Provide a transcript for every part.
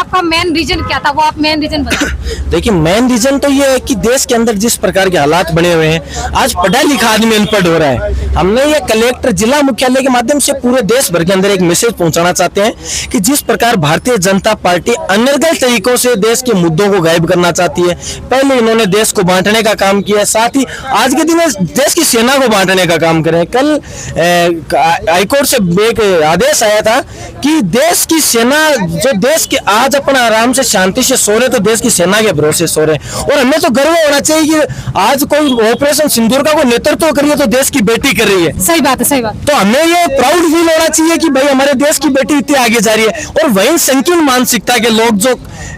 आपका main reason क्या था, वो आप मेन रीजन बताइए। देखिए, मेन रीजन तो ये है कि देश के अंदर जिस प्रकार के हालात बने हुए हैं, आज पढ़ा लिखा आदमी अनपढ़ हो रहा है। हमने ये कलेक्टर जिला मुख्यालय के माध्यम से पूरे देश भर के अंदर एक मैसेज पहुंचाना चाहते हैं कि जिस प्रकार भारतीय जनता पार्टी अनर्गल तरीकों से देश के मुद्दों को गायब करना चाहती है, पहले इन्होंने देश को बांटने का काम किया, साथ ही आज के दिन देश की सेना को बांटने का काम करें। कल हाईकोर्ट से एक आदेश आया था कि देश की सेना, जो देश के आज अपन आराम से शांति से सो रहे, तो देश की सेना के भरोसे सो रहे, और हमें तो गर्व होना चाहिए कि आज कोई ऑपरेशन सिंदूर का कोई नेतृत्व करिए तो देश की बेटी कर रही है। सही बात है, सही बात। तो हमें ये प्राउड फील होना चाहिए कि भाई हमारे देश की बेटी इतनी आगे जा रही है। और वही संकीर्ण मानसिकता के लोग, जो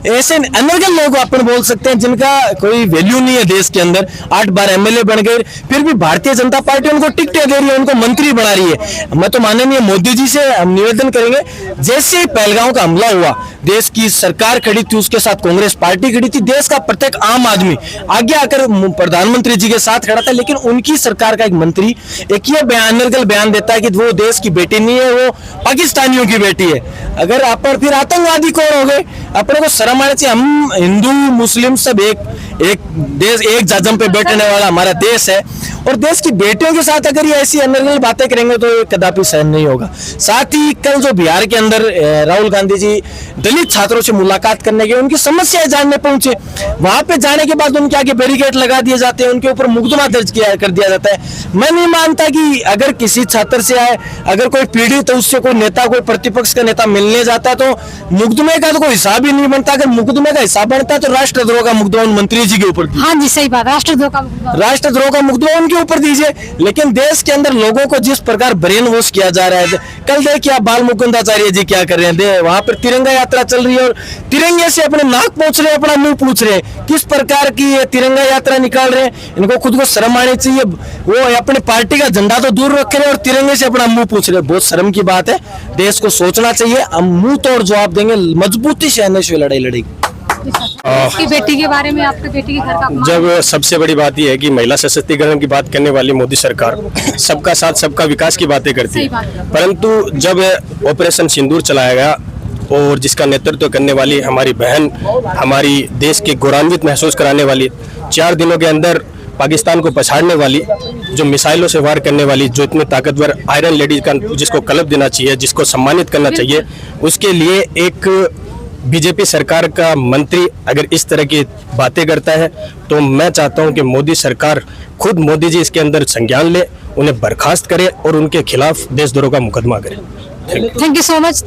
ऐसे अनर्गल लोग अपन बोल सकते हैं, जिनका कोई वैल्यू नहीं है देश के अंदर, 8 बार एमएलए बन गए, फिर भी भारतीय जनता पार्टी उनको टिकटें दे रही है, उनको मंत्री बना रही है। मैं तो माननीय मोदी जी से हम निवेदन करेंगे, जैसे ही पहलगांव का हमला हुआ, देश की सरकार खड़ी थी, उसके साथ कांग्रेस पार्टी खड़ी थी, देश का प्रत्येक आम आदमी आगे आकर प्रधानमंत्री जी के साथ खड़ा था, लेकिन उनकी सरकार का एक मंत्री एक ये अनर्गल बयान देता है कि वो देश की बेटी नहीं है, वो पाकिस्तानियों की बेटी है। अगर आप पर फिर आतंकवादी कौन हो गए? अपने को शर्म आना चाहिए। हम हिंदू मुस्लिम सब एक देश, एक जाजम पे बैठने वाला हमारा देश है, और देश की बेटियों के साथ अगर ये ऐसी अनर्गल बातें करेंगे तो ये कदापि सहन नहीं होगा। साथ ही कल जो बिहार के अंदर राहुल गांधी जी दलित छात्रों से मुलाकात करने गए, उनकी समस्याएं जानने पहुंचे, वहां पे जाने के बाद उनके आगे बैरिकेड लगा दिए जाते हैं, उनके ऊपर मुकदमा दर्ज कर दिया जाता है। मैं नहीं मानता कि अगर किसी छात्र से आए, अगर कोई पीड़ित तो उससे कोई नेता, कोई प्रतिपक्ष का नेता मिलने जाता है तो मुकदमे का तो कोई हिसाब ही नहीं बनता। अगर मुकदमे का हिसाब बनता है तो राष्ट्रद्रोह का मुकदमा मंत्री जी के ऊपर, हाँ जी सही बात, राष्ट्रद्रोह का मुकदमा उनके ऊपर दीजिए। लेकिन देश के अंदर लोगों को जिस प्रकार ब्रेन वॉश किया जा रहा है, कल देखिए आप बाल मुकुंदाचार्य जी क्या कर रहे हैं, वहां पर तिरंगा यात्रा चल रही है और तिरंगे से अपने नाक पोंछ रहे हैं, अपना मुंह पूछ रहे हैं, किस प्रकार की ये तिरंगा यात्रा निकाल रहे हैं। इनको खुद को शर्म आनी चाहिए। वो अपने पार्टी का झंडा तो दूर रख रहे हैं और तिरंगे से अपना मुंह पूछ रहे हैं, बहुत शर्म की बात है। देश को सोचना चाहिए, हम मुंह तोड़ जवाब देंगे, मजबूती से एनएसयू लड़ाई लड़ेगी। आपकी बेटी के बारे में, आपके बेटी के घर का अपमान। जब सबसे बड़ी बात यह है कि महिला सशक्तिकरण की बात करने वाली मोदी सरकार सबका साथ सबका विकास की बातें करती है, परंतु जब ऑपरेशन सिंदूर चलाया गया और जिसका नेतृत्व करने वाली हमारी बहन, हमारी देश के गौरवान्वित महसूस कराने वाली, 4 दिनों के अंदर पाकिस्तान को पछाड़ने वाली, जो मिसाइलों से वार करने वाली, जो इतने ताकतवर आयरन लेडी का जिसको क्लब देना चाहिए, जिसको सम्मानित करना चाहिए, उसके लिए एक बीजेपी सरकार का मंत्री अगर इस तरह की बातें करता है तो मैं चाहता हूं कि मोदी सरकार, खुद मोदी जी इसके अंदर संज्ञान ले, उन्हें बर्खास्त करे और उनके खिलाफ देशद्रोह का मुकदमा करे। Thank you so much.